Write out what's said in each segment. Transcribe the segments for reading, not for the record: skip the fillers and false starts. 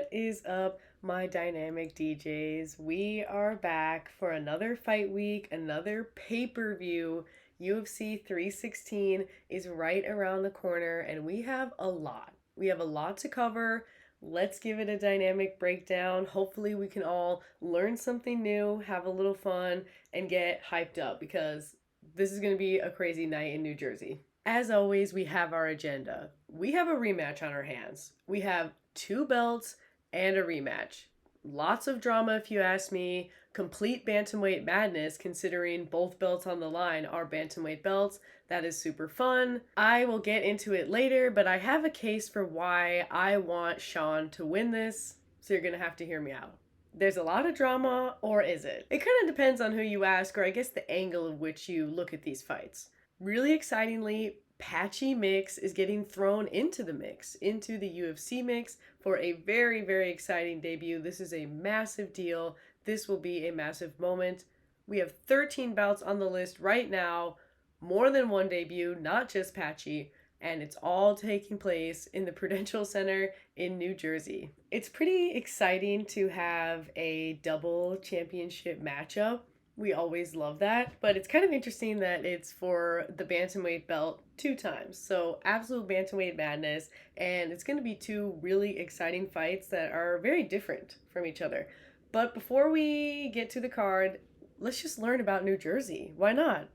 What is up, my dynamic DJs? We are back for another fight week, another pay-per-view. UFC 316 is right around the corner, and we have a lot. We have a lot to cover. Let's give it a dynamic breakdown. Hopefully, we can all learn something new, have a little fun, and get hyped up because this is going to be a crazy night in New Jersey. As always, we have our agenda. We have a rematch on our hands. We have two belts and a rematch. Lots of drama, if you ask me. Complete bantamweight madness, considering both belts on the line are bantamweight belts. That is super fun. I will get into it later, but I have a case for why I want Sean to win this, so you're gonna have to hear me out. There's a lot of drama, or is it? It kind of depends on who you ask, or I guess the angle of which you look at these fights. Really excitingly, Patchy Mix is getting thrown into the mix, into the UFC mix for a very, very exciting debut. This is a massive deal. This will be a massive moment. We have 13 bouts on the list right now, more than one debut, not just Patchy, and it's all taking place in the Prudential Center in New Jersey. It's pretty exciting to have a double championship matchup. We always love that, but it's kind of interesting that it's for the bantamweight belt two times. So absolute bantamweight madness, and it's going to be two really exciting fights that are very different from each other. But before we get to the card, let's just learn about New Jersey. Why not?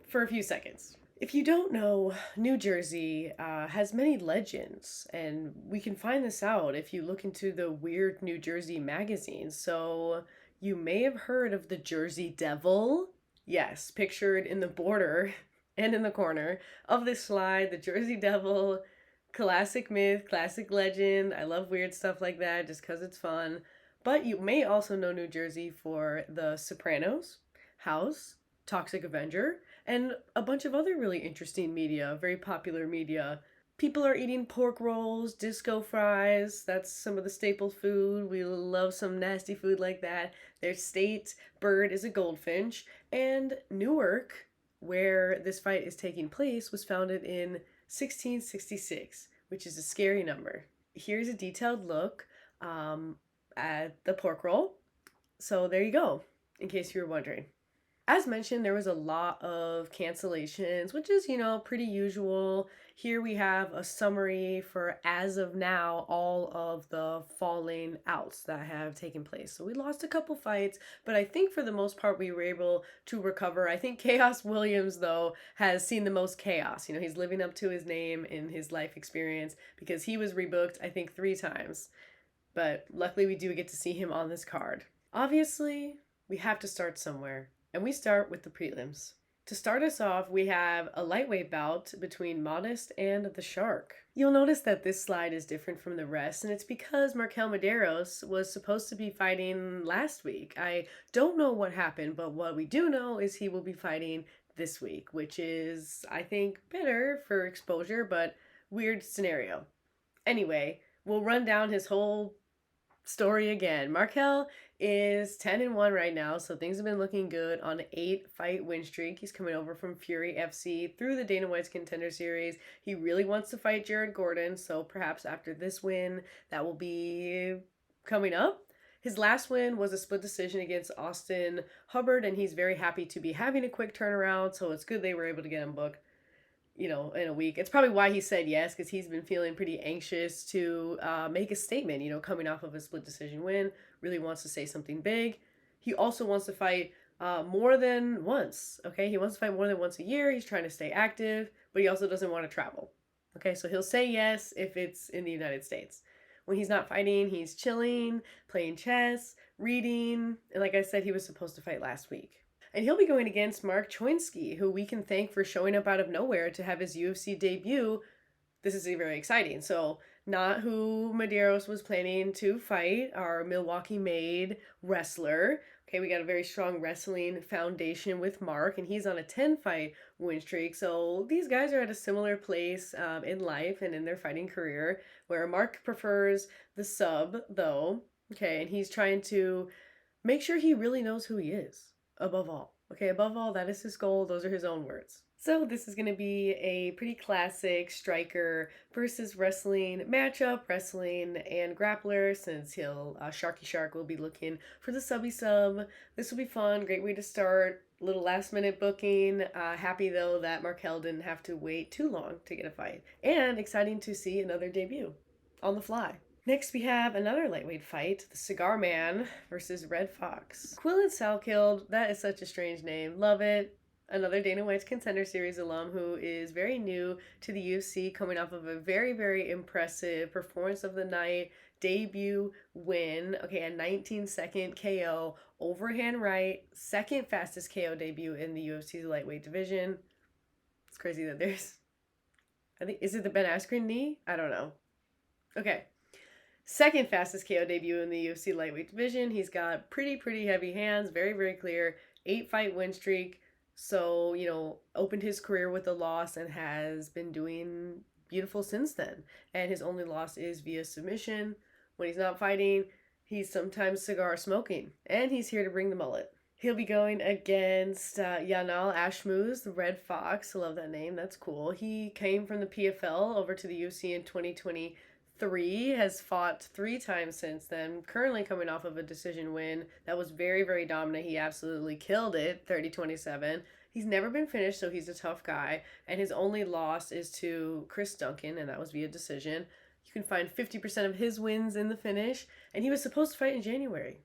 For a few seconds. If you don't know, New Jersey has many legends, and we can find this out if you look into the Weird New Jersey magazine. So you may have heard of the Jersey Devil. Yes, pictured in the border and in the corner of this slide, the Jersey Devil, classic myth, classic legend. I love weird stuff like that just because it's fun. But you may also know New Jersey for The Sopranos, House, Toxic Avenger, and a bunch of other really interesting media, very popular media. People are eating pork rolls, disco fries. That's some of the staple food. We love some nasty food like that. Their state bird is a goldfinch. And Newark, where this fight is taking place, was founded in 1666, which is a scary number. Here's a detailed look at the pork roll. So there you go, in case you were wondering. As mentioned, there was a lot of cancellations, which is, pretty usual. Here we have a summary for, as of now, all of the falling outs that have taken place. So we lost a couple fights, but I think for the most part we were able to recover. I think Chaos Williams, though, has seen the most chaos. He's living up to his name in his life experience because he was rebooked, I think, 3 times. But luckily we do get to see him on this card. Obviously, we have to start somewhere. And we start with the prelims. To start us off, we have a lightweight bout between Modest and the Shark. You'll notice that this slide is different from the rest, and it's because Markel Medeiros was supposed to be fighting last week. I don't know what happened, but what we do know is he will be fighting this week, which is, I think, better for exposure, but weird scenario. Anyway, we'll run down his whole story again. Markel is 10-1 right now, so things have been looking good on an 8-fight win streak. He's coming over from Fury FC through the Dana White's Contender Series. He really wants to fight Jared Gordon, so perhaps after this win, that will be coming up. His last win was a split decision against Austin Hubbard, and he's very happy to be having a quick turnaround, so it's good they were able to get him booked in a week. It's probably why he said yes, because he's been feeling pretty anxious to make a statement, coming off of a split decision win, really wants to say something big. He also wants to fight more than once, okay? He wants to fight more than once a year. He's trying to stay active, but he also doesn't want to travel, okay? So he'll say yes if it's in the United States. When he's not fighting, he's chilling, playing chess, reading, and like I said, he was supposed to fight last week. And he'll be going against Mark Choinsky, who we can thank for showing up out of nowhere to have his UFC debut. This is very exciting. So, not who Medeiros was planning to fight, our Milwaukee-made wrestler. Okay, we got a very strong wrestling foundation with Mark, and he's on a 10-fight win streak. So, these guys are at a similar place in life and in their fighting career, where Mark prefers the sub, though. Okay, and he's trying to make sure he really knows who he is. Above all. Okay, above all, that is his goal. Those are his own words. So this is going to be a pretty classic striker versus wrestling matchup, wrestling and grappler, since he'll Sharky Shark will be looking for the subby sub. This will be fun, great way to start. Little last minute booking. Happy though that Markel didn't have to wait too long to get a fight, and exciting to see another debut on the fly. Next, we have another lightweight fight, the Cigar Man versus Red Fox. Quillen Salkeld, that is such a strange name. Love it. Another Dana White's Contender Series alum who is very new to the UFC, coming off of a very, very impressive performance of the night, debut win. Okay, a 19-second KO, overhand right, second fastest KO debut in the UFC's lightweight division. It's crazy that there's, I think, is it the Ben Askren knee? I don't know. Okay. Second fastest KO debut in the UFC lightweight division. He's got pretty heavy hands, very, very clear. 8-fight win streak. So, opened his career with a loss and has been doing beautiful since then. And his only loss is via submission. When he's not fighting, he's sometimes cigar smoking. And he's here to bring the mullet. He'll be going against Yanal Ashmouz, the Red Fox. I love that name. That's cool. He came from the PFL over to the UFC in 2023, has fought 3 times since then, currently coming off of a decision win that was very, very dominant. He absolutely killed it, 30-27. He's never been finished, so he's a tough guy, and his only loss is to Chris Duncan, and that was via decision. You can find 50% of his wins in the finish, and he was supposed to fight in January.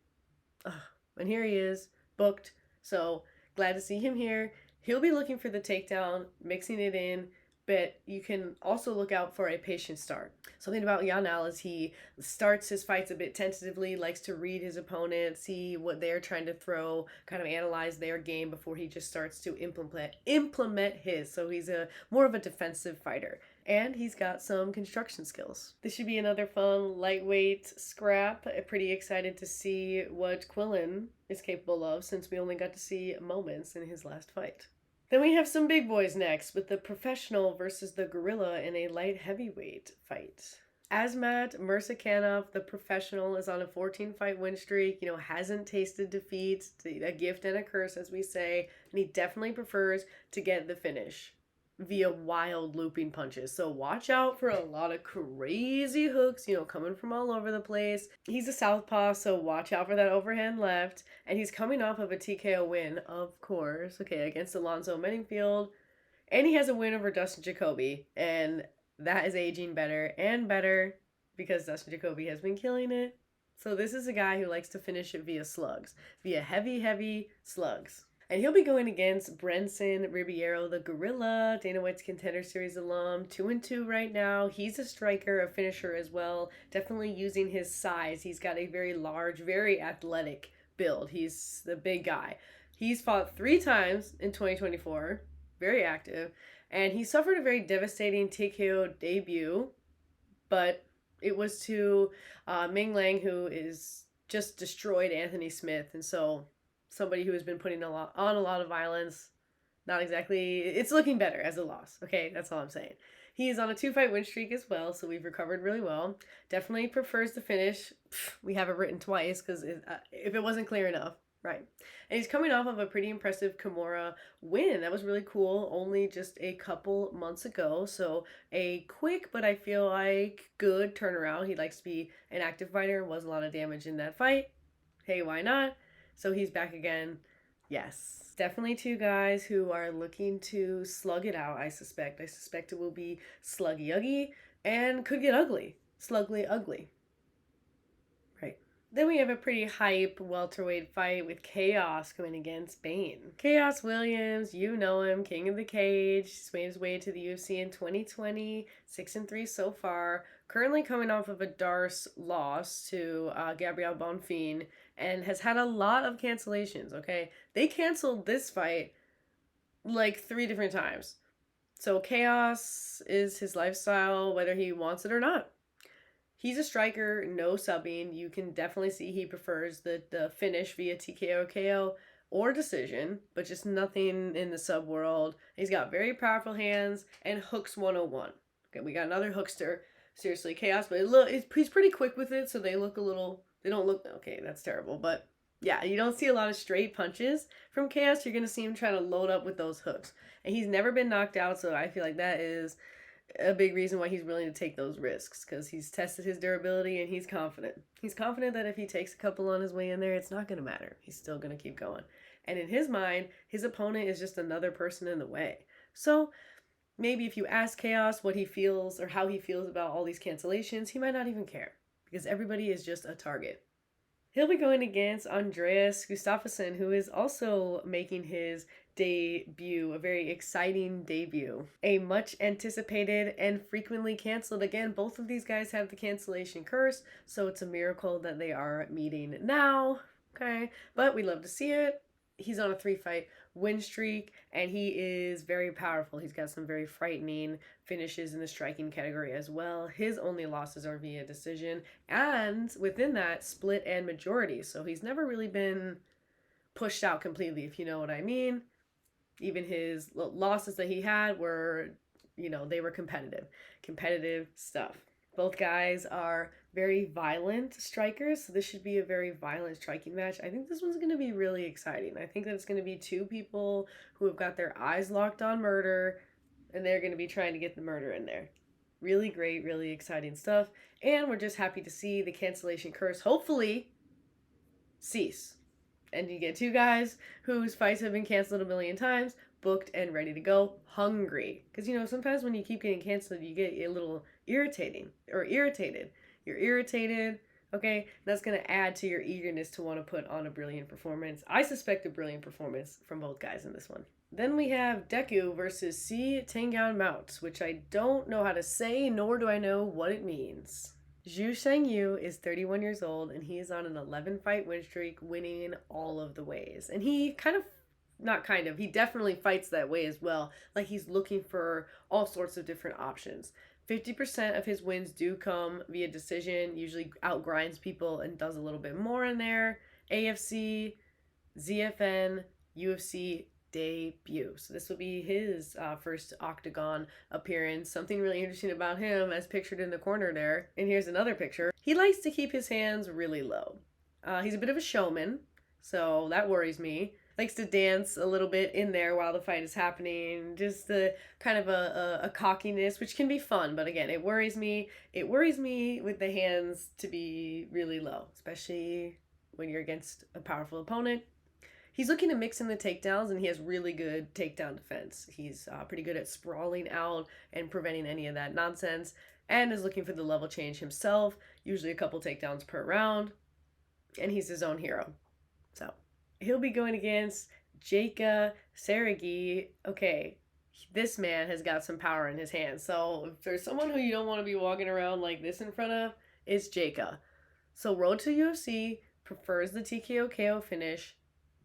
And here he is, booked, so glad to see him here. He'll be looking for the takedown, mixing it in, but you can also look out for a patient start. Something about Yanal is he starts his fights a bit tentatively, likes to read his opponent, see what they're trying to throw, kind of analyze their game before he just starts to implement his. So he's more of a defensive fighter. And he's got some construction skills. This should be another fun lightweight scrap. Pretty excited to see what Quillen is capable of, since we only got to see moments in his last fight. Then we have some big boys next, with the Professional versus the Gorilla in a light heavyweight fight. Azmat Murzakanov, the Professional, is on a 14-fight win streak, hasn't tasted defeat, a gift and a curse, as we say, and he definitely prefers to get the finish via wild looping punches. So watch out for a lot of crazy hooks, coming from all over the place. He's a southpaw, so watch out for that overhand left. And he's coming off of a TKO win, of course, against Alonzo Menningfield. And he has a win over Dustin Jacoby. And that is aging better and better because Dustin Jacoby has been killing it. So this is a guy who likes to finish it via slugs, via heavy slugs. And he'll be going against Brenson Ribeiro, the Gorilla, Dana White's Contender Series alum, 2-2 right now. He's a striker, a finisher as well, definitely using his size. He's got a very large, very athletic build. He's the big guy. He's fought 3 times in 2024, very active, and he suffered a very devastating TKO debut, but it was to Ming Lang, who is just destroyed Anthony Smith, and so somebody who has been putting on a lot of violence. Not exactly, it's looking better as a loss. Okay, that's all I'm saying. He is on a 2-fight win streak as well, so we've recovered really well. Definitely prefers the finish. We have it written twice because if it wasn't clear enough, right. And he's coming off of a pretty impressive Kimura win. That was really cool, only just a couple months ago. So a quick, but I feel like good turnaround. He likes to be an active fighter and was a lot of damage in that fight. Hey, why not? So he's back again. Yes. Definitely 2 guys who are looking to slug it out, I suspect. I suspect it will be sluggy-uggy and could get ugly. Slugly ugly. Right. Then we have a pretty hype welterweight fight with Chaos coming against Bane. Chaos Williams, you know him, king of the cage. He's made his way to the UFC in 2020, 6-3 so far. Currently coming off of a Darce loss to Gabriel Bonfim, and has had a lot of cancellations, okay? They canceled this fight like 3 different times. So chaos is his lifestyle, whether he wants it or not. He's a striker, no subbing. You can definitely see he prefers the finish via TKO, KO, or decision, but just nothing in the sub world. He's got very powerful hands and hooks 101. Okay, we got another hookster. Seriously, chaos, but he's pretty quick with it, so they don't look, okay, that's terrible, but Yeah, you don't see a lot of straight punches from Chaos. You're going to see him trying to load up with those hooks. And he's never been knocked out, so I feel like that is a big reason why he's willing to take those risks, because he's tested his durability and he's confident. He's confident that if he takes a couple on his way in there, it's not going to matter. He's still going to keep going. And in his mind, his opponent is just another person in the way. So maybe if you ask Chaos what he feels or how he feels about all these cancellations, he might not even care, because everybody is just a target. He'll be going against Andreas Gustafsson, who is also making his debut, a very exciting debut. A much anticipated and frequently canceled. Again, both of these guys have the cancellation curse, so it's a miracle that they are meeting now. Okay, but we love to see it. He's on a 3-fight win streak, and he is very powerful. He's got some very frightening finishes in the striking category as well. His only losses are via decision, and within that, split and majority. So he's never really been pushed out completely, if you know what I mean. Even his losses that he had were, they were competitive stuff. Both guys are very violent strikers, so this should be a very violent striking match. I think this one's going to be really exciting. I think that it's going to be two people who have got their eyes locked on murder, and they're going to be trying to get the murder in there. Really great, really exciting stuff, and we're just happy to see the cancellation curse hopefully cease. And you get two guys whose fights have been canceled a million times, booked and ready to go, hungry. Because, sometimes when you keep getting canceled, you get a little irritated. You're irritated, okay? That's going to add to your eagerness to want to put on a brilliant performance. I suspect a brilliant performance from both guys in this one. Then we have Deku versus Si Tengan Mout, which I don't know how to say, nor do I know what it means. Zhu Shengyu is 31 years old, and he is on an 11-fight win streak, winning all of the ways. And he he definitely fights that way as well. Like, he's looking for all sorts of different options. 50% of his wins do come via decision, usually outgrinds people and does a little bit more in there. AFC, ZFN, UFC debut. So this will be his first octagon appearance. Something really interesting about him, as pictured in the corner there. And here's another picture. He likes to keep his hands really low. He's a bit of a showman, so that worries me. Likes to dance a little bit in there while the fight is happening. Just the kind of a cockiness, which can be fun. But again, it worries me. It worries me with the hands to be really low, especially when you're against a powerful opponent. He's looking to mix in the takedowns, and he has really good takedown defense. He's pretty good at sprawling out and preventing any of that nonsense, and is looking for the level change himself, usually a couple takedowns per round, and he's his own hero. So he'll be going against Jaka Seregi. Okay, this man has got some power in his hands. So if there's someone who you don't want to be walking around like this in front of, it's Jaka. So Road to UFC prefers the TKO KO finish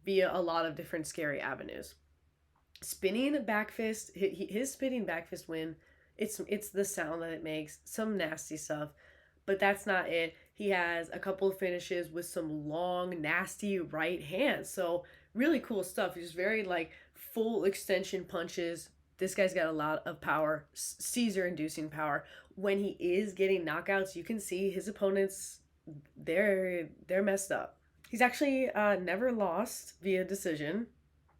via a lot of different scary avenues. Spinning back fist, his spinning back fist win, it's the sound that it makes, some nasty stuff, but that's not it. He has a couple of finishes with some long, nasty right hands. So really cool stuff. He's very full extension punches. This guy's got a lot of power, seizure-inducing power. When he is getting knockouts, you can see his opponents, they're messed up. He's actually never lost via decision,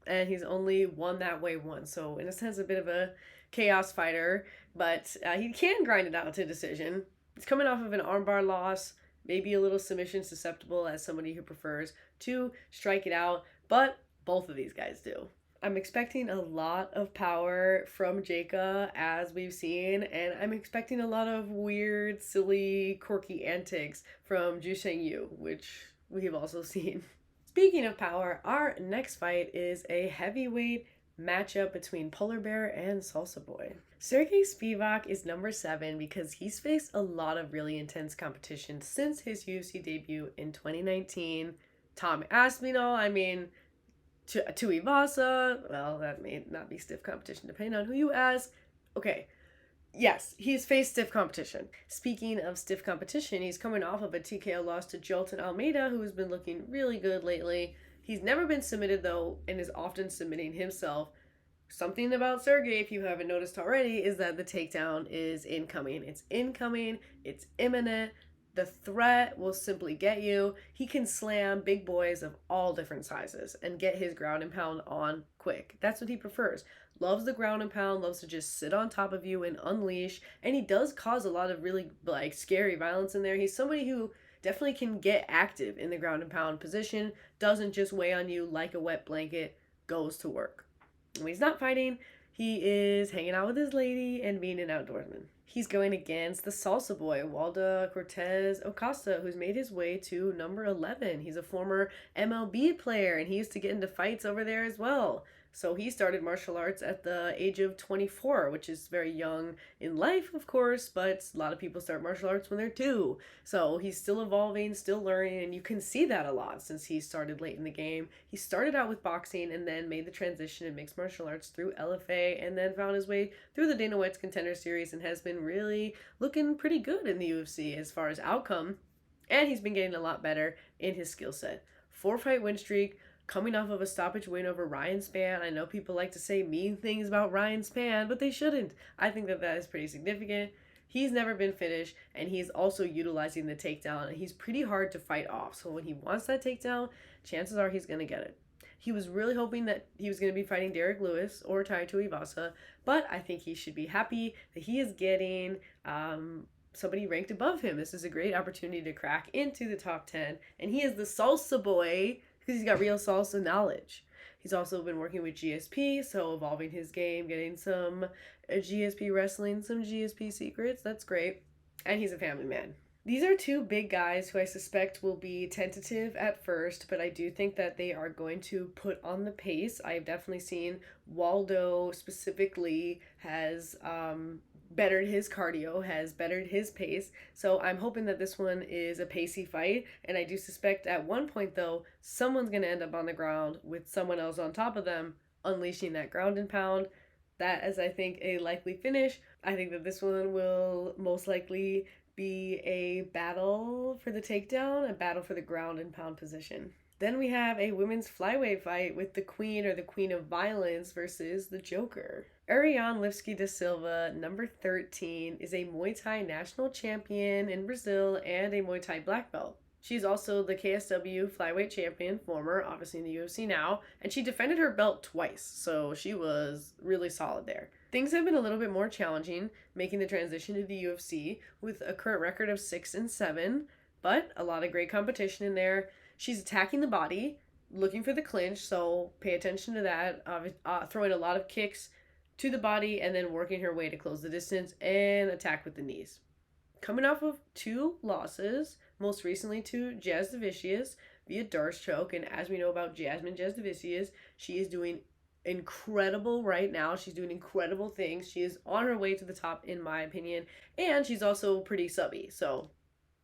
and he's only won that way once. So in a sense, a bit of a chaos fighter, but he can grind it out to decision. He's coming off of an armbar loss, maybe a little submission susceptible as somebody who prefers to strike it out, but both of these guys do. I'm expecting a lot of power from Jaka, as we've seen, and I'm expecting a lot of weird, silly, quirky antics from Zhu Shengyu, which we have also seen. Speaking of power, our next fight is a heavyweight matchup between Polar Bear and Salsa Boy. Sergey Spivak is number 7 because he's faced a lot of really intense competition since his UFC debut in 2019. Tom Aspinall, Tuivasa, well, that may not be stiff competition depending on who you ask. Okay, yes, he's faced stiff competition. Speaking of stiff competition, he's coming off of a TKO loss to Jolton Almeida, who has been looking really good lately. He's never been submitted, though, and is often submitting himself. Something about Sergey, if you haven't noticed already, is that the takedown is incoming. It's incoming. It's imminent. The threat will simply get you. He can slam big boys of all different sizes and get his ground and pound on quick. That's what he prefers. Loves the ground and pound, loves to just sit on top of you and unleash. And he does cause a lot of really like scary violence in there. He's somebody who definitely can get active in the ground and pound position, doesn't just weigh on you like a wet blanket, goes to work. When he's not fighting, he is hanging out with his lady and being an outdoorsman. He's going against the salsa boy, Waldo Cortez Acosta, who's made his way to number 11. He's a former MLB player, and he used to get into fights over there as well. So he started martial arts at the age of 24, which is very young in life, of course, but a lot of people start martial arts when they're 2. So he's still evolving, still learning, and you can see that a lot since he started late in the game. He started out with boxing and then made the transition to mixed martial arts through LFA and then found his way through the Dana White's Contender Series and has been really looking pretty good in the UFC as far as outcome. And he's been getting a lot better in his skill set. 4-fight win streak, coming off of a stoppage win over Ryan Spann. I know people like to say mean things about Ryan Spann, but they shouldn't. I think that is pretty significant. He's never been finished, and he's also utilizing the takedown, and he's pretty hard to fight off. So when he wants that takedown, chances are he's going to get it. He was really hoping that he was going to be fighting Derek Lewis or Tai Tuivasa, but I think he should be happy that he is getting somebody ranked above him. This is a great opportunity to crack into the top 10, and he is the salsa boy because he's got real salsa knowledge. He's also been working with GSP, so evolving his game, getting some GSP wrestling, some GSP secrets. That's great. And he's a family man. These are 2 big guys who I suspect will be tentative at first, but I do think that they are going to put on the pace. I've definitely seen Waldo specifically has bettered his cardio, has bettered his pace. So I'm hoping that this one is a pacey fight. And I do suspect at one point, though, someone's going to end up on the ground with someone else on top of them, unleashing that ground and pound. That is, I think, a likely finish. I think that this one will most likely be a battle for the takedown, a battle for the ground and pound position. Then we have a women's flyweight fight with the Queen or the Queen of Violence versus the Joker. Ariane Lipski da Silva, number 13, is a Muay Thai national champion in Brazil and a Muay Thai black belt. She's also the KSW flyweight champion, former, obviously in the UFC now, and she defended her belt twice, so she was really solid there. Things have been a little bit more challenging making the transition to the UFC with a current record of 6-7, but a lot of great competition in there. She's attacking the body, looking for the clinch, so pay attention to that, throwing a lot of kicks to the body and then working her way to close the distance and attack with the knees. Coming off of 2 losses, most recently to Jasdavicius via Darce choke, and as we know about Jasmine Jasdavicius, she is doing incredible right now. She's doing incredible things. She is on her way to the top in my opinion, and she's also pretty subby, so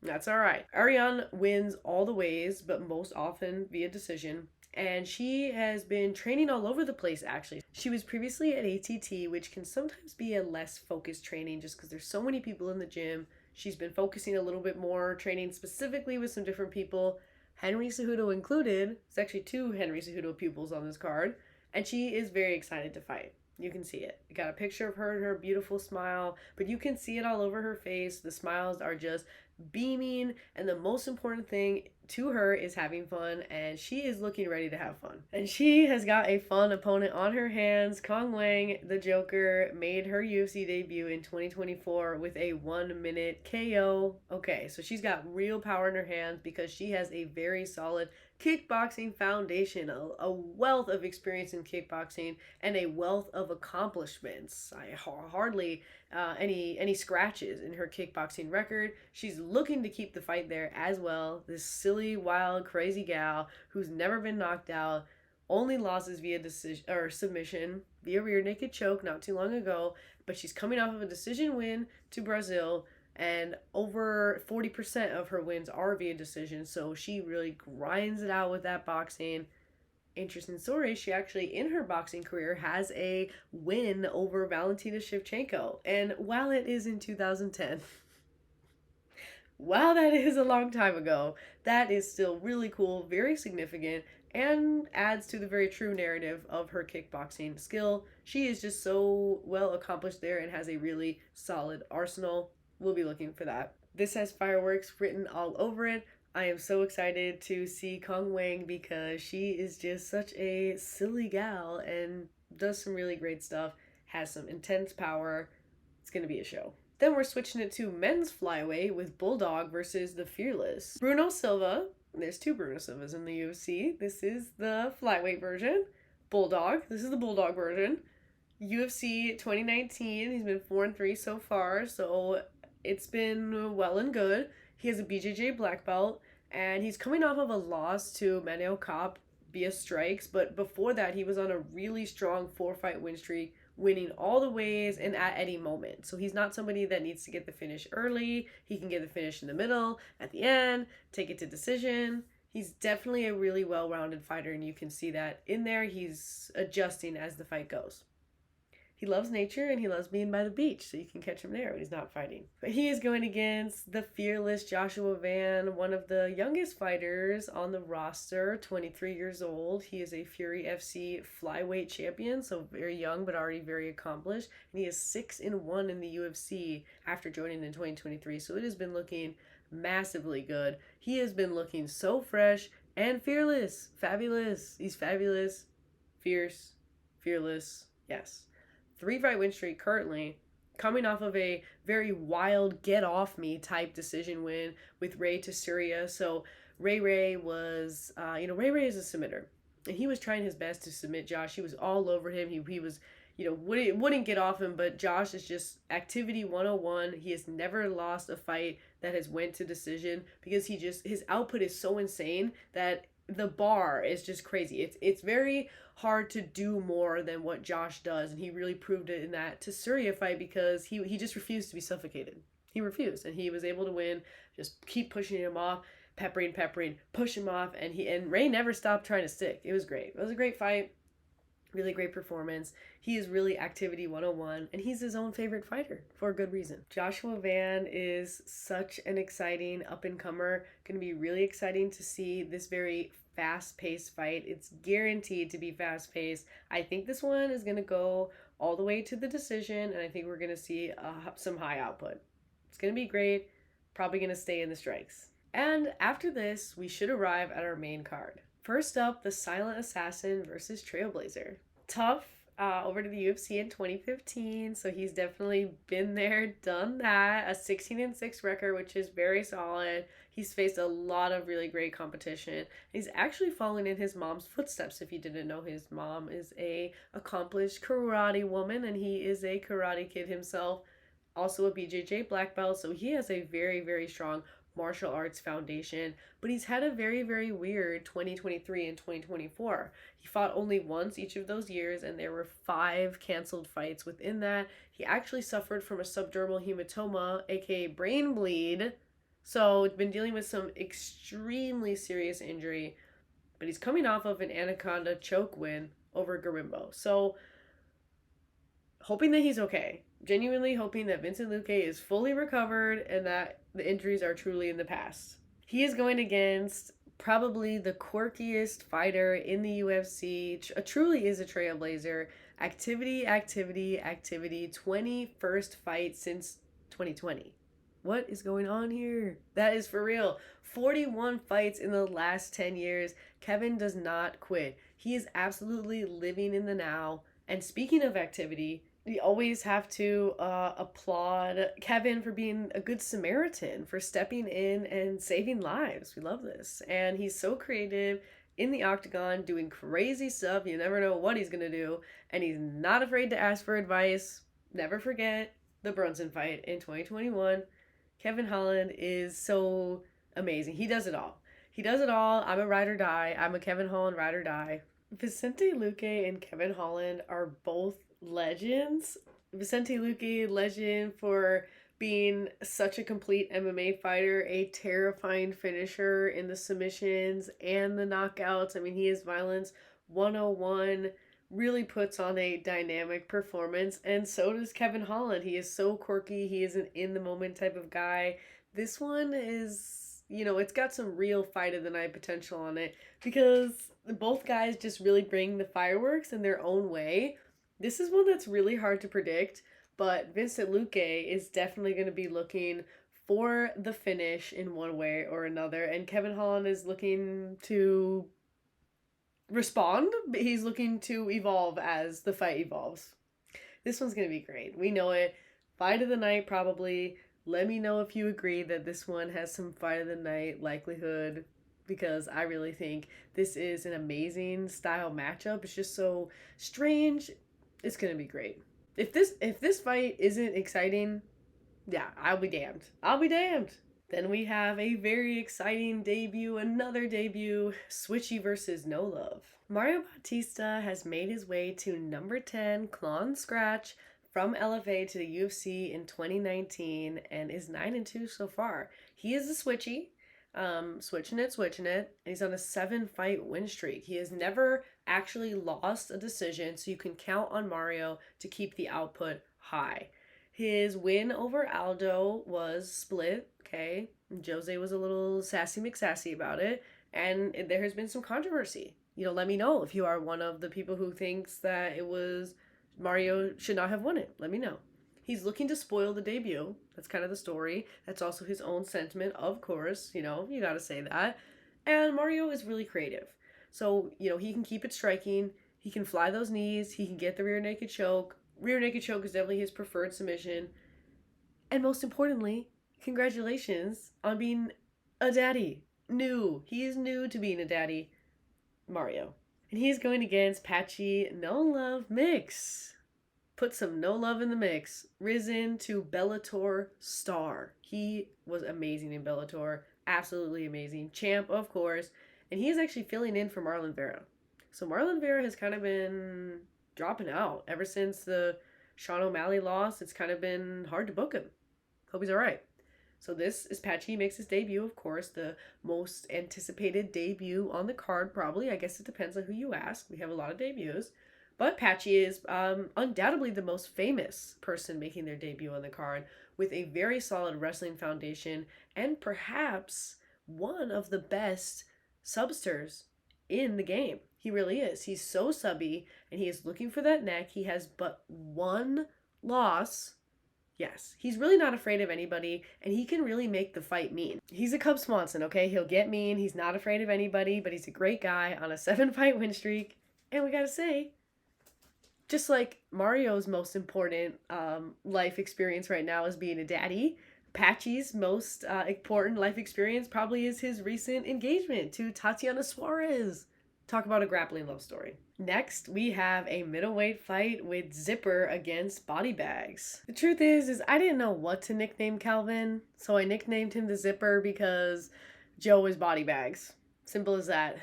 that's all right. Ariane wins all the ways, but most often via decision. And she has been training all over the place, actually. She was previously at ATT, which can sometimes be a less focused training just because there's so many people in the gym. She's been focusing a little bit more, training specifically with some different people, Henry Cejudo included. It's actually 2 Henry Cejudo pupils on this card. And she is very excited to fight. You can see it. You got a picture of her and her beautiful smile, but you can see it all over her face. The smiles are just beaming, and the most important thing to her is having fun, and she is looking ready to have fun. And she has got a fun opponent on her hands. Kong Wang, the Joker, made her UFC debut in 2024 with a 1-minute KO. Okay, so she's got real power in her hands because she has a very solid kickboxing foundation, a wealth of experience in kickboxing, and a wealth of accomplishments. I hardly any scratches in her kickboxing record. She's looking to keep the fight there as well. This silly, wild, crazy gal who's never been knocked out, only losses via decision or submission via rear naked choke not too long ago, but she's coming off of a decision win to Brazil. And over 40% of her wins are via decision, so she really grinds it out with that boxing. Interesting story, she actually, in her boxing career, has a win over Valentina Shevchenko. And while it is in 2010, while that is a long time ago, that is still really cool, very significant, and adds to the very true narrative of her kickboxing skill. She is just so well accomplished there and has a really solid arsenal. We'll be looking for that. This has fireworks written all over it. I am so excited to see Kong Wang because she is just such a silly gal and does some really great stuff, has some intense power. It's going to be a show. Then we're switching it to men's flyweight with Bulldog versus the Fearless. Bruno Silva. There's two Bruno Silvas in the UFC. This is the flyweight version. Bulldog. This is the Bulldog version. UFC 2019. He's been 4-3 so far, so it's been well and good. He has a BJJ black belt, and he's coming off of a loss to Manel Kape via strikes, but before that, he was on a really strong 4-fight win streak, winning all the ways and at any moment. So he's not somebody that needs to get the finish early. He can get the finish in the middle, at the end, take it to decision. He's definitely a really well-rounded fighter, and you can see that in there. He's adjusting as the fight goes. He loves nature and he loves being by the beach, so you can catch him there when he's not fighting. But he is going against the fearless Joshua Van, one of the youngest fighters on the roster, 23 years old. He is a Fury FC flyweight champion, so very young but already very accomplished. And he is 6-1 in the UFC after joining in 2023, so it has been looking massively good. He has been looking so fresh and fearless. Fabulous. He's fabulous, fierce, fearless. Yes. 3-fight win streak currently, coming off of a very wild get off me type decision win with Ray Tsuruya. So Ray was, Ray is a submitter, and he was trying his best to submit Josh. He was all over him. He was, wouldn't get off him, but Josh is just activity 101. He has never lost a fight that has went to decision because his output is so insane that the bar is just crazy. It's very hard to do more than what Josh does, and he really proved it in that Tsuruya fight because he just refused to be suffocated. He refused, and he was able to win. Just keep pushing him off, peppering, push him off, and Ray never stopped trying to stick. It was great. It was a great fight. Really great performance. He is really activity 101, and he's his own favorite fighter for a good reason. Joshua Van is such an exciting up-and-comer. Going to be really exciting to see this very fast-paced fight. It's guaranteed to be fast-paced. I think this one is going to go all the way to the decision, and I think we're going to see some high output. It's going to be great. Probably going to stay in the strikes. And after this, we should arrive at our main card. First up, the Silent Assassin versus Trailblazer. Tough, over to the UFC in 2015, so he's definitely been there, done that. A 16-6 record, which is very solid. He's faced a lot of really great competition. He's actually following in his mom's footsteps. If you didn't know, his mom is a accomplished karate woman, and he is a karate kid himself. Also a BJJ black belt, so he has a very, very strong martial arts foundation, but he's had a very, very weird 2023 and 2024. He fought only once each of those years, and there were 5 canceled fights within that. He actually suffered from a subdermal hematoma, aka brain bleed, so been dealing with some extremely serious injury, but he's coming off of an Anaconda choke win over Garimbo. So hoping that he's okay. Genuinely hoping that Vincent Luque is fully recovered and that the injuries are truly in the past. He is going against probably the quirkiest fighter in the UFC. Truly is a trailblazer. Activity. 21st fight since 2020. What is going on here? That is for real. 41 fights in the last 10 years. Kevin does not quit. He is absolutely living in the now. And speaking of activity, we always have to applaud Kevin for being a good Samaritan, for stepping in and saving lives. We love this. And he's so creative in the octagon, doing crazy stuff. You never know what he's going to do. And he's not afraid to ask for advice. Never forget the Brunson fight in 2021. Kevin Holland is so amazing. He does it all. He does it all. I'm a ride or die. I'm a Kevin Holland ride or die. Vicente Luque and Kevin Holland are both legends. Vicente Luque, legend for being such a complete MMA fighter, a terrifying finisher in the submissions and the knockouts. I mean, he is violence 101, really puts on a dynamic performance, and so does Kevin Holland. He is so quirky. He is an in-the-moment type of guy. This one is, it's got some real fight of the night potential on it because both guys just really bring the fireworks in their own way. This is one that's really hard to predict, but Vincent Luque is definitely going to be looking for the finish in one way or another. And Kevin Holland is looking to respond. He's looking to evolve as the fight evolves. This one's going to be great. We know it. Fight of the night, probably. Let me know if you agree that this one has some fight of the night likelihood, because I really think this is an amazing style matchup. It's just so strange. It's going to be great. If this fight isn't exciting, yeah, I'll be damned. I'll be damned. Then we have a very exciting debut, another debut, Switchy versus No Love. Mario Bautista has made his way to number 10, Claw and Scratch, from LFA to the UFC in 2019 and is 9-2 so far. He is a Switchy, switching it, and he's on a 7-fight win streak. He has never actually lost a decision, so you can count on Mario to keep the output high. His win over Aldo was split, okay? Jose was a little sassy McSassy about it, and there has been some controversy. Let me know if you are one of the people who thinks that it was Mario should not have won it. Let me know. He's looking to spoil the debut. That's kind of the story. That's also his own sentiment, of course. You gotta say that. And Mario is really creative. So, he can keep it striking. He can fly those knees. He can get the rear naked choke. Rear naked choke is definitely his preferred submission. And most importantly, congratulations on being a daddy. He is new to being a daddy, Mario. And he's going against Patchy No Love Mix. Put some no love in the mix. Risen to Bellator star. He was amazing in Bellator. Absolutely amazing. Champ, of course. And he is actually filling in for Marlon Vera. So Marlon Vera has kind of been dropping out. Ever since the Sean O'Malley loss, it's kind of been hard to book him. Hope he's all right. So this is Patchy. He makes his debut, of course, the most anticipated debut on the card, probably. I guess it depends on who you ask. We have a lot of debuts. But Patchy is undoubtedly the most famous person making their debut on the card, with a very solid wrestling foundation and perhaps one of the best substers in the game. He really is. He's so subby, and he is looking for that neck. He has but one loss. Yes, he's really not afraid of anybody, and he can really make the fight mean. He's a Cub Swanson, okay? He'll get mean. He's not afraid of anybody, but he's a great guy on a 7-fight win streak. And we gotta say, just like Mario's most important life experience right now is being a daddy, Patchy's most important life experience probably is his recent engagement to Tatiana Suarez. Talk about a grappling love story. Next, we have a middleweight fight with Zipper against Body Bags. The truth is I didn't know what to nickname Calvin, so I nicknamed him the Zipper because Joe is Body Bags. Simple as that.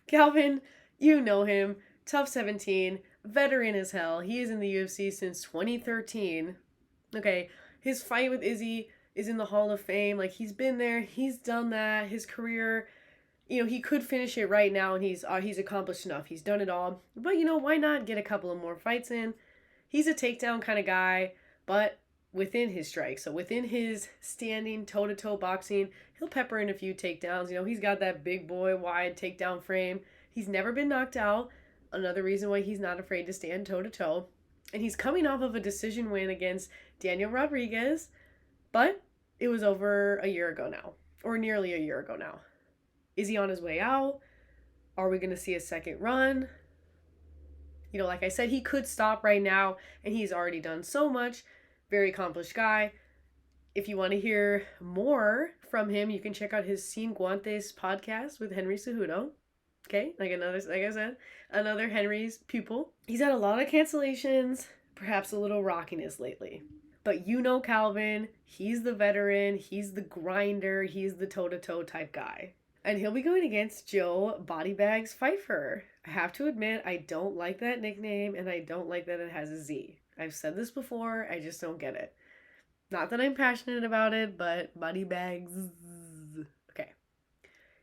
Calvin, you know him, tough 17, veteran as hell. He is in the UFC since 2013. Okay, his fight with Izzy is in the Hall of Fame. Like, he's been there, he's done that. His career, he could finish it right now, and he's accomplished enough. He's done it all. But, why not get a couple of more fights in? He's a takedown kind of guy, but within his strike. So within his standing toe-to-toe boxing, he'll pepper in a few takedowns. He's got that big boy wide takedown frame. He's never been knocked out. Another reason why he's not afraid to stand toe-to-toe. And he's coming off of a decision win against Daniel Rodriguez, but it was over a year ago now, or nearly a year ago now. Is he on his way out? Are we going to see a second run? Like I said, he could stop right now, and he's already done so much. Very accomplished guy. If you want to hear more from him, you can check out his Sin Guantes podcast with Henry Cejudo. Okay, like I said, another Henry's pupil. He's had a lot of cancellations, perhaps a little rockiness lately. But Calvin, he's the veteran, he's the grinder, he's the toe-to-toe type guy. And he'll be going against Joe Body Bags Pfeiffer. I have to admit, I don't like that nickname, and I don't like that it has a Z. I've said this before, I just don't get it. Not that I'm passionate about it, but Body Bags. Okay.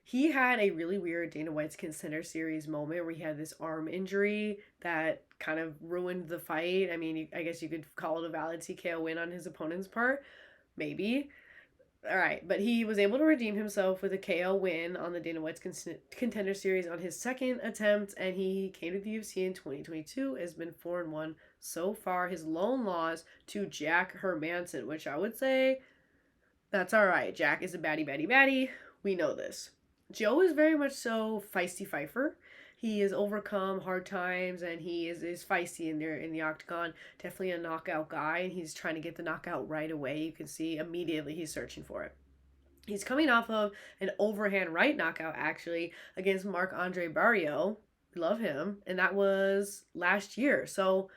He had a really weird Dana White's Contender Series moment where he had this arm injury that kind of ruined the fight. I mean, I guess you could call it a valid TKO win on his opponent's part. Maybe. All right, but he was able to redeem himself with a KO win on the Dana White's Contender Series on his second attempt, and he came to the UFC in 2022, has been 4-1 so far. His lone loss to Jack Hermanson, which I would say That's all right. Jack is a baddie, baddie, baddie. We know this. Joe is very much so feisty fifer. He has overcome hard times and he is feisty in there in the octagon. Definitely a knockout guy, and he's trying to get the knockout right away. You can see immediately he's searching for it. He's coming off of an overhand right knockout actually against Marc-Andre Barrio. Love him. And that was last year. So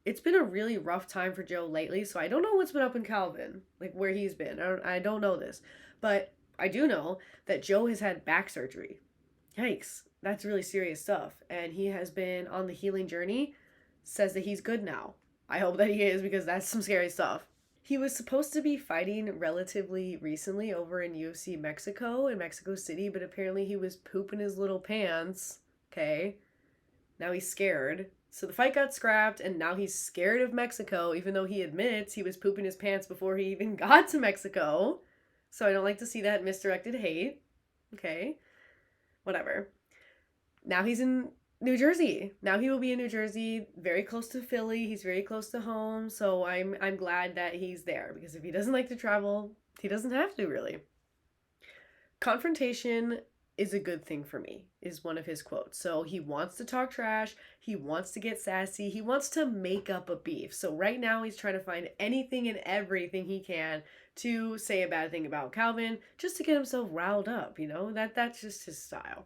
it's been a really rough time for Joe lately. So I don't know what's been up in Calvin, like where he's been. I don't know this. But I do know that Joe has had back surgery. Yikes. That's really serious stuff. And he has been on the healing journey, says that he's good now. I hope that he is, because that's some scary stuff. He was supposed to be fighting relatively recently over in UFC Mexico, in Mexico City, but apparently he was pooping his little pants. Okay. Now he's scared. So the fight got scrapped, and now he's scared of Mexico, even though he admits he was pooping his pants before he even got to Mexico. So I don't like to see that misdirected hate. Okay. Whatever. Now he's in New Jersey. Now he will be in New Jersey, very close to Philly. He's very close to home. So I'm glad that he's there, because if he doesn't like to travel, he doesn't have to really. Confrontation is a good thing for me, is one of his quotes. So he wants to talk trash. He wants to get sassy. He wants to make up a beef. So right now he's trying to find anything and everything he can to say a bad thing about Calvin, just to get himself riled up, that's just his style.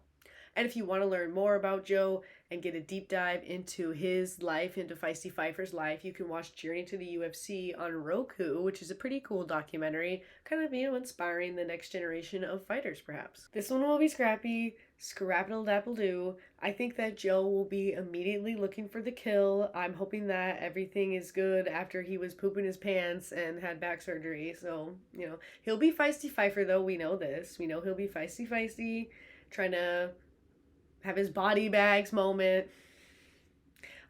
And if you want to learn more about Joe and get a deep dive into his life, into Feisty Pfeiffer's life, you can watch Journey to the UFC on Roku, which is a pretty cool documentary, kind of, inspiring the next generation of fighters, perhaps. This one will be scrappy, scrappity-dapple-doo. I think that Joe will be immediately looking for the kill. I'm hoping that everything is good after he was pooping his pants and had back surgery. So, he'll be Feisty Pfeiffer, though. We know this. We know he'll be feisty, trying to have his body bags moment.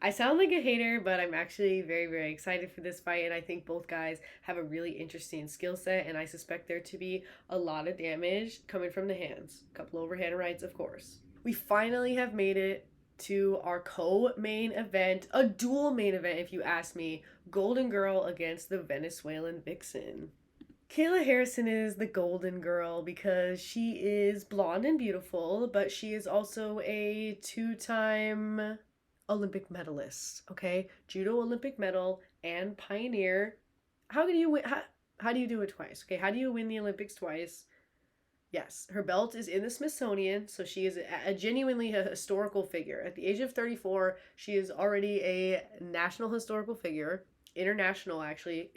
I sound like a hater, but I'm actually very, very excited for this fight, and I think both guys have a really interesting skill set, and I suspect there to be a lot of damage coming from the hands. A couple overhand rights, of course. We finally have made it to our co-main event, a dual main event if you ask me, Golden Girl against the Venezuelan Vixen. Kayla Harrison is the golden girl because she is blonde and beautiful, but she is also a two-time Olympic medalist, okay? Judo Olympic medal and pioneer. How do you win? How do you do it twice? Okay, how do you win the Olympics twice? Yes, her belt is in the Smithsonian, so she is genuinely a historical figure. At the age of 34, she is already a national historical figure. International, actually,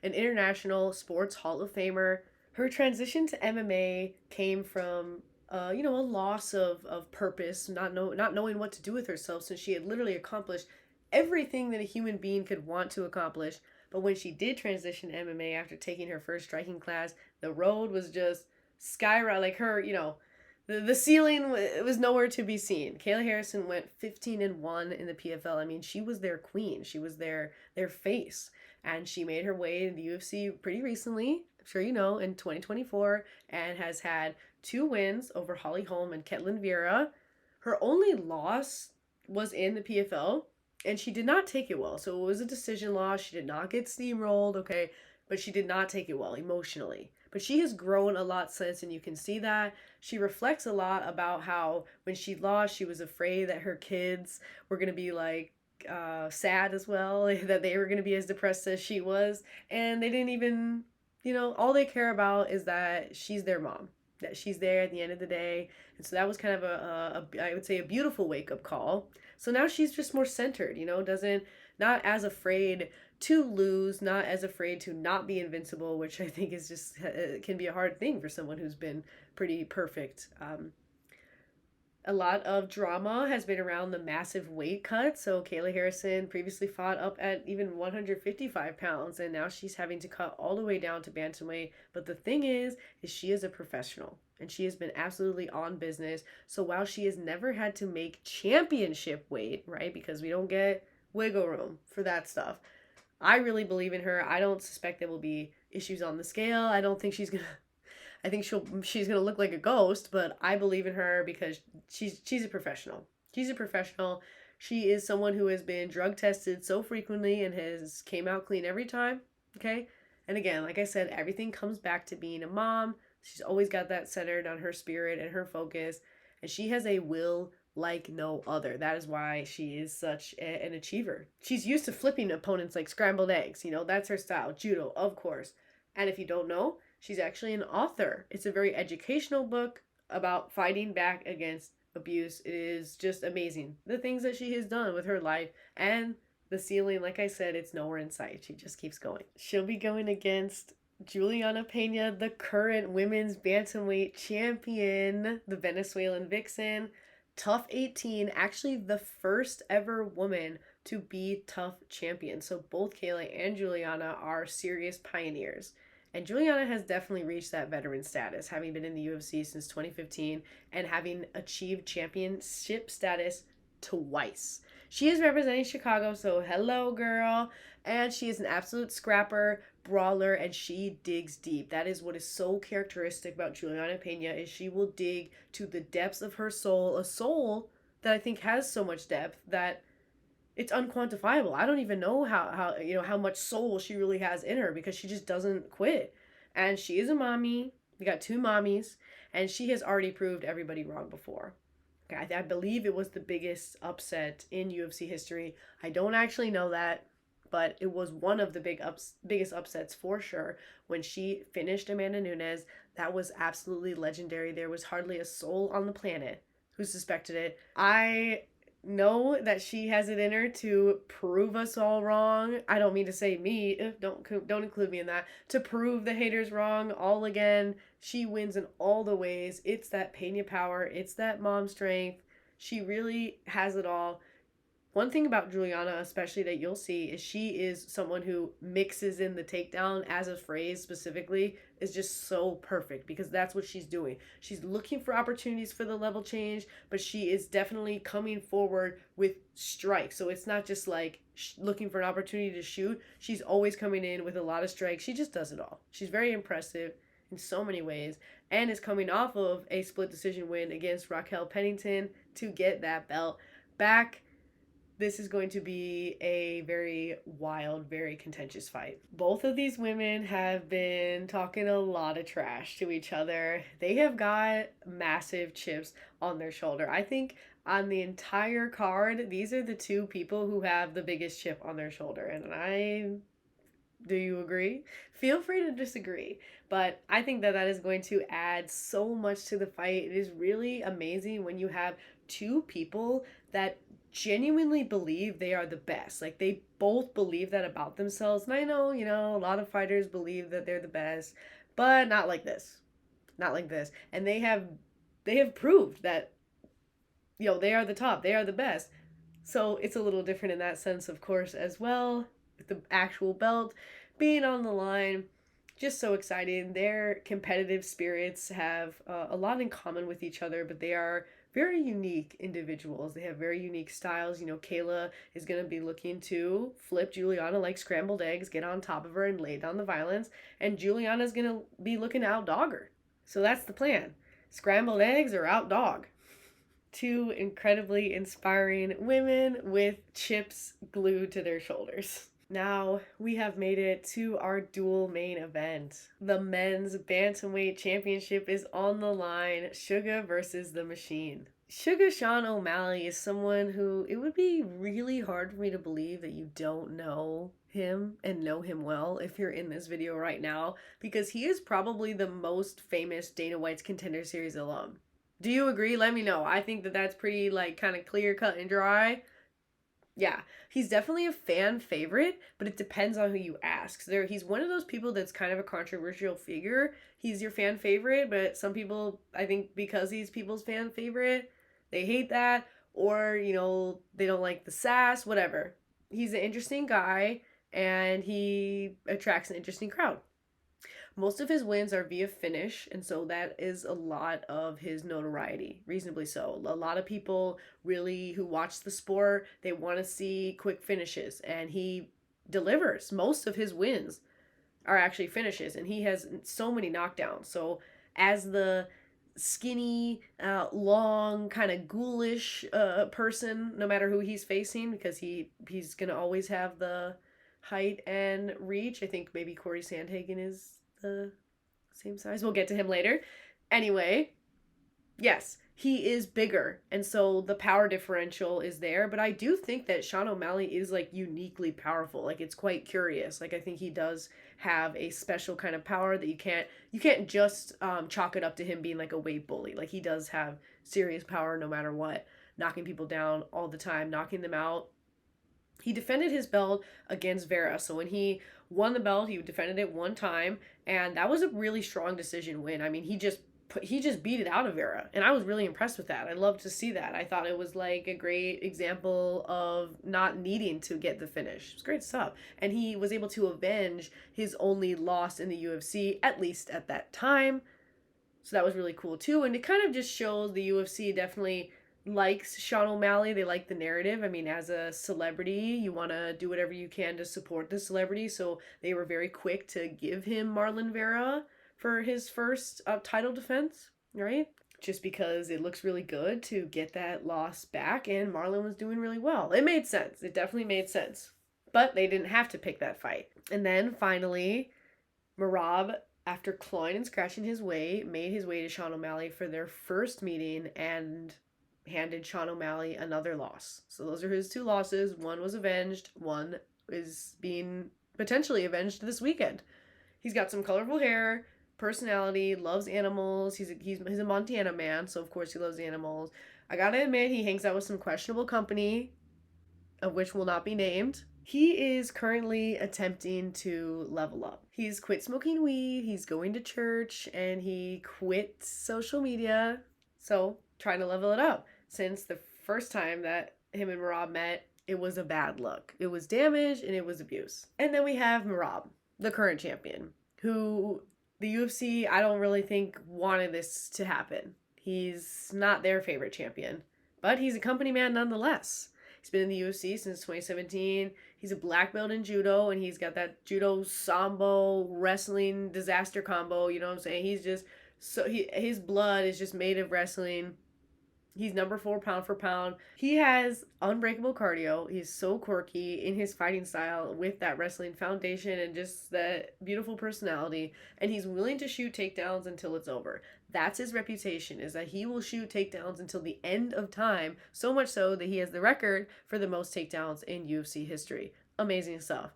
an international sports Hall of Famer. Her transition to MMA came from, a loss of purpose, not knowing what to do with herself, since she had literally accomplished everything that a human being could want to accomplish. But when she did transition to MMA after taking her first striking class, the road was just skyrocket. Like her, the ceiling was nowhere to be seen. Kayla Harrison went 15-1 in the PFL. I mean, she was their queen. She was their face. And she made her way in the UFC pretty recently, I'm sure you know, in 2024, and has had 2 wins over Holly Holm and Ketlin Vieira. Her only loss was in the PFL, and she did not take it well. So it was a decision loss. She did not get steamrolled, okay, but she did not take it well emotionally. But she has grown a lot since, and you can see that. She reflects a lot about how when she lost, she was afraid that her kids were going to be sad as well, that they were going to be as depressed as she was. And they didn't even, all they care about is that she's their mom, that she's there at the end of the day. And so that was kind of I would say a beautiful wake-up call. So now she's just more centered, not as afraid to lose, not as afraid to not be invincible, which I think is just can be a hard thing for someone who's been pretty perfect. A lot of drama has been around the massive weight cut. So Kayla Harrison previously fought up at even 155 pounds, and now she's having to cut all the way down to bantamweight. But the thing is she is a professional, and she has been absolutely on business. So while she has never had to make championship weight, right, because we don't get wiggle room for that stuff, I really believe in her. I don't suspect there will be issues on the scale. I don't think she's gonna. I think she's gonna look like a ghost, but I believe in her because she's a professional. She's a professional. She is someone who has been drug tested so frequently and has came out clean every time. Okay, And again, like I said, everything comes back to being a mom. She's always got that centered on her spirit and her focus. And she has a will like no other. That is why she is such an achiever. She's used to flipping opponents like scrambled eggs. That's her style. Judo, of course. And if you don't know, she's actually an author. It's a very educational book about fighting back against abuse. It is just amazing. The things that she has done with her life, and the ceiling, like I said, it's nowhere in sight. She just keeps going. She'll be going against Juliana Peña, the current women's bantamweight champion, the Venezuelan vixen. Tough 18, actually the first ever woman to be Tough champion. So both Kayla and Juliana are serious pioneers. And Juliana has definitely reached that veteran status, having been in the UFC since 2015 and having achieved championship status twice. She is representing Chicago, so hello, girl. And she is an absolute scrapper, brawler, and she digs deep. That is what is so characteristic about Juliana Peña, is she will dig to the depths of her soul, a soul that I think has so much depth that it's unquantifiable. I don't even know how much soul she really has in her, because she just doesn't quit. And she is a mommy. We got two mommies, and she has already proved everybody wrong before. Okay, I believe it was the biggest upset in UFC history. I don't actually know that, but it was one of the biggest upsets for sure when she finished Amanda Nunes. That was absolutely legendary. There was hardly a soul on the planet who suspected it. I know that she has it in her to prove us all wrong. I don't mean to say me, don't include me in that. To prove the haters wrong all again. She wins in all the ways. It's that Peña power, it's that mom strength. She really has it all. One thing about Juliana, especially, that you'll see is she is someone who mixes in the takedown as a phrase specifically, is just so perfect, because that's what she's doing. She's looking for opportunities for the level change, but she is definitely coming forward with strikes. So it's not just like looking for an opportunity to shoot. She's always coming in with a lot of strikes. She just does it all. She's very impressive in so many ways, and is coming off of a split decision win against Raquel Pennington to get that belt back. This is going to be a very wild, very contentious fight. Both of these women have been talking a lot of trash to each other. They have got massive chips on their shoulder. I think on the entire card, these are the two people who have the biggest chip on their shoulder. And do you agree? Feel free to disagree. But I think that is going to add so much to the fight. It is really amazing when you have two people that genuinely believe they are the best. Like, they both believe that about themselves. And I know, a lot of fighters believe that they're the best, but not like this. Not like this. And they have proved that, they are the top. They are the best. So it's a little different in that sense, of course, as well. With the actual belt being on the line. Just so exciting. Their competitive spirits have a lot in common with each other, but they are very unique individuals. They have very unique styles. Kayla is going to be looking to flip Juliana like scrambled eggs, get on top of her and lay down the violence. And Juliana's going to be looking to outdog her. So that's the plan. Scrambled eggs or outdog. Two incredibly inspiring women with chips glued to their shoulders. Now we have made it to our dual main event. The men's bantamweight championship is on the line. Suga versus the Machine. Suga Sean O'Malley is someone who, it would be really hard for me to believe that you don't know him and know him well if you're in this video right now, because he is probably the most famous Dana White's Contender Series alum. Do you agree? Let me know. I think that that's pretty kind of clear cut and dry. Yeah, he's definitely a fan favorite, but it depends on who you ask. He's one of those people that's kind of a controversial figure. He's your fan favorite, but some people, I think because he's people's fan favorite, they hate that, or, they don't like the sass, whatever. He's an interesting guy, and he attracts an interesting crowd. Most of his wins are via finish, and so that is a lot of his notoriety, reasonably so. A lot of people really who watch the sport, they want to see quick finishes, and he delivers. Most of his wins are actually finishes, and he has so many knockdowns. So as the skinny, long, kind of ghoulish person, no matter who he's facing, because he's going to always have the height and reach. I think maybe Corey Sandhagen is the same size. We'll get to him later. Anyway, yes, he is bigger, and so the power differential is there. But I do think that Sean O'Malley is like uniquely powerful. Like it's quite curious. Like I think he does have a special kind of power that you can't just chalk it up to him being like a weight bully. Like he does have serious power no matter what, knocking people down all the time, knocking them out. He defended his belt against Vera. So when he won the belt, he defended it one time, and that was a really strong decision win. I mean, he just beat it out of Vera, and I was really impressed with that. I loved to see that. I thought it was like a great example of not needing to get the finish. It was great stuff, and he was able to avenge his only loss in the UFC, at least at that time. So that was really cool too, and it kind of just shows the UFC definitely likes Sean O'Malley. They like the narrative. I mean, as a celebrity, you want to do whatever you can to support the celebrity. So they were very quick to give him Marlon Vera for his first title defense, right? Just because it looks really good to get that loss back, and Marlon was doing really well. It made sense. It definitely made sense. But they didn't have to pick that fight. And then finally, Merab, after clawing and scratching his way, made his way to Sean O'Malley for their first meeting and handed Sean O'Malley another loss. So those are his two losses. One was avenged. One is being potentially avenged this weekend. He's got some colorful hair, personality, loves animals. He's a Montana man, so of course he loves animals. I gotta admit, he hangs out with some questionable company, of which will not be named. He is currently attempting to level up. He's quit smoking weed, he's going to church, and he quit social media. So, trying to level it up. Since the first time that him and Merab met, it was a bad look. It was damage and it was abuse. And then we have Merab, the current champion, who the UFC, I don't really think wanted this to happen. He's not their favorite champion, but he's a company man nonetheless. He's been in the UFC since 2017. He's a black belt in judo, and he's got that judo sambo wrestling disaster combo. You know what I'm saying? He's just his blood is just made of wrestling. He's number 4 pound for pound. He has unbreakable cardio. He's so quirky in his fighting style with that wrestling foundation and just that beautiful personality. And he's willing to shoot takedowns until it's over. That's his reputation, is that he will shoot takedowns until the end of time. So much so that he has the record for the most takedowns in UFC history. Amazing stuff.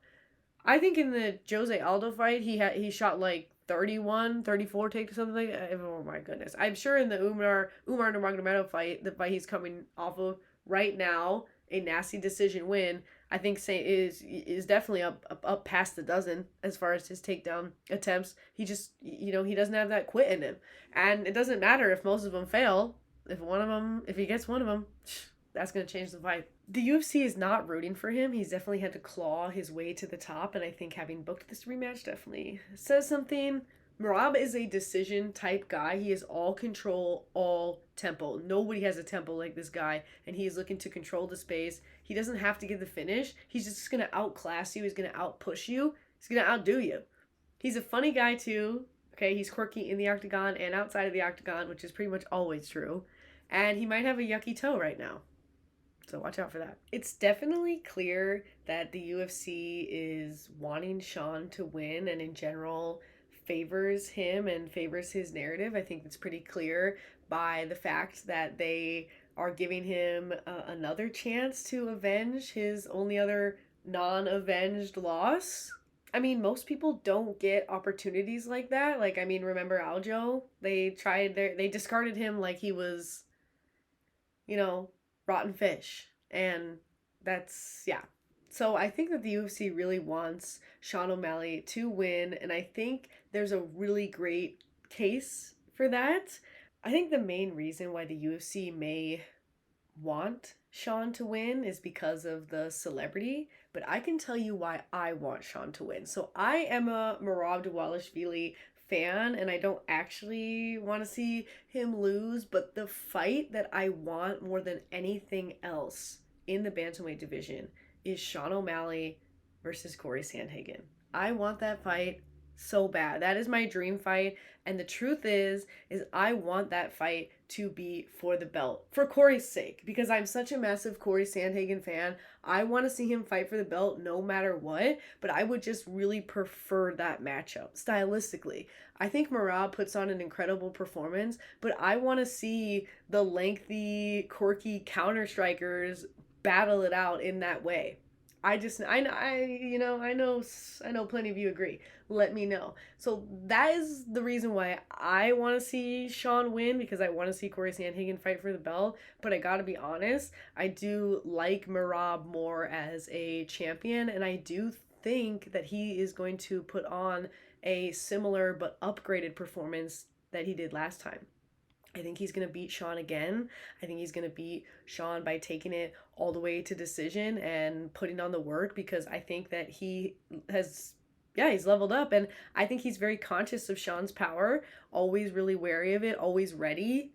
I think in the Jose Aldo fight, he shot like 31, 34 take something like that. Oh my goodness. I'm sure in the Umar Nurmagomedov fight, the fight he's coming off of right now, a nasty decision win, I think Saint is definitely up past the dozen as far as his takedown attempts. He just, he doesn't have that quit in him. And it doesn't matter if most of them fail. If he gets one of them, that's going to change the fight. The UFC is not rooting for him. He's definitely had to claw his way to the top, and I think having booked this rematch definitely says something. Merab is a decision type guy. He is all control, all tempo. Nobody has a tempo like this guy, and he is looking to control the space. He doesn't have to get the finish. He's just going to outclass you. He's going to outpush you. He's going to outdo you. He's a funny guy too. Okay, he's quirky in the octagon and outside of the octagon, which is pretty much always true. And he might have a yucky toe right now. So watch out for that. It's definitely clear that the UFC is wanting Sean to win and in general favors him and favors his narrative. I think it's pretty clear by the fact that they are giving him another chance to avenge his only other non-avenged loss. I mean, most people don't get opportunities like that. Like, I mean, remember Aljo? They discarded him like he was, rotten fish. And that's, yeah. So I think that the UFC really wants Sean O'Malley to win, and I think there's a really great case for that. I think the main reason why the UFC may want Sean to win is because of the celebrity, but I can tell you why I want Sean to win. So I am a Merab Dvalishvili fan, and I don't actually want to see him lose, but the fight that I want more than anything else in the bantamweight division is Sean O'Malley versus Corey Sandhagen. I want that fight so bad. That is my dream fight. And the truth is I want that fight to be for the belt, for Corey's sake, because I'm such a massive Corey Sandhagen fan. I want to see him fight for the belt no matter what, but I would just really prefer that matchup stylistically. I think Merab puts on an incredible performance, but I want to see the lengthy, quirky counter strikers battle it out in that way. I know plenty of you agree. Let me know. So that is the reason why I want to see Sean win, because I want to see Corey Sandhagen fight for the belt. But I gotta be honest, I do like Merab more as a champion, and I do think that he is going to put on a similar but upgraded performance that he did last time. I think he's going to beat Sean again. I think he's going to beat Sean by taking it all the way to decision and putting on the work, because I think that he has, yeah, he's leveled up. And I think he's very conscious of Sean's power, always really wary of it, always ready,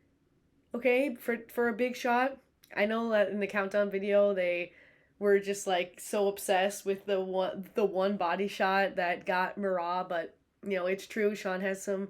okay, for a big shot. I know that in the countdown video, they were just like so obsessed with the one body shot that got Merab, but it's true. Sean has some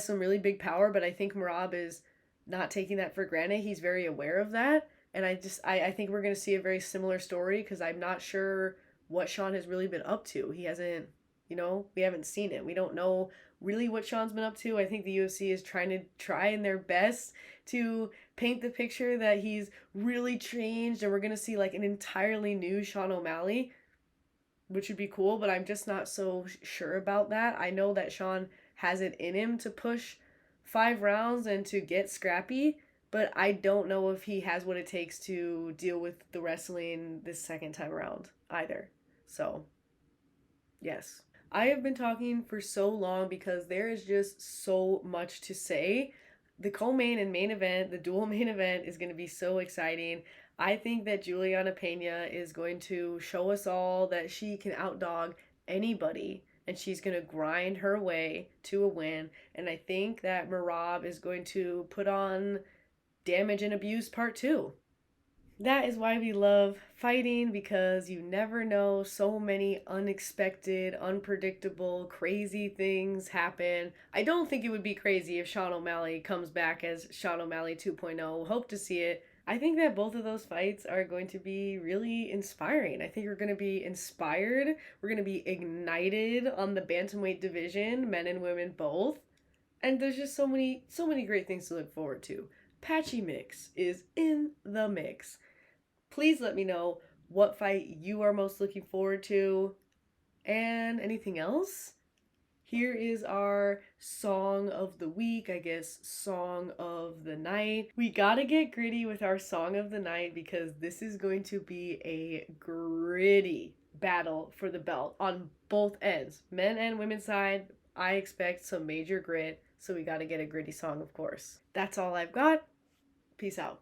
really big power, but I think Merab is not taking that for granted. He's very aware of that. And I think we're going to see a very similar story, because I'm not sure what Sean has really been up to. He hasn't, we haven't seen it. We don't know really what Sean's been up to. I think the UFC is trying their best to paint the picture that he's really changed, and we're going to see like an entirely new Sean O'Malley, which would be cool, but I'm just not so sure about that. I know that Sean has it in him to push 5 rounds and to get scrappy, but I don't know if he has what it takes to deal with the wrestling this second time around either. So, yes. I have been talking for so long because there is just so much to say. The co-main and main event, the dual main event, is going to be so exciting. I think that Juliana Peña is going to show us all that she can outdog anybody, and she's going to grind her way to a win. And I think that Merab is going to put on Damage and Abuse Part 2. That is why we love fighting, because you never know. So many unexpected, unpredictable, crazy things happen. I don't think it would be crazy if Sean O'Malley comes back as Sean O'Malley 2.0. Hope to see it. I think that both of those fights are going to be really inspiring. I think we're going to be inspired. We're going to be ignited on the bantamweight division, men and women both. And there's just so many great things to look forward to. Patchy Mix is in the mix. Please let me know what fight you are most looking forward to, and anything else. Here is our song of the week, I guess song of the night. We gotta get gritty with our song of the night, because this is going to be a gritty battle for the belt on both ends, men and women's side. I expect some major grit, so we gotta get a gritty song, of course. That's all I've got. Peace out.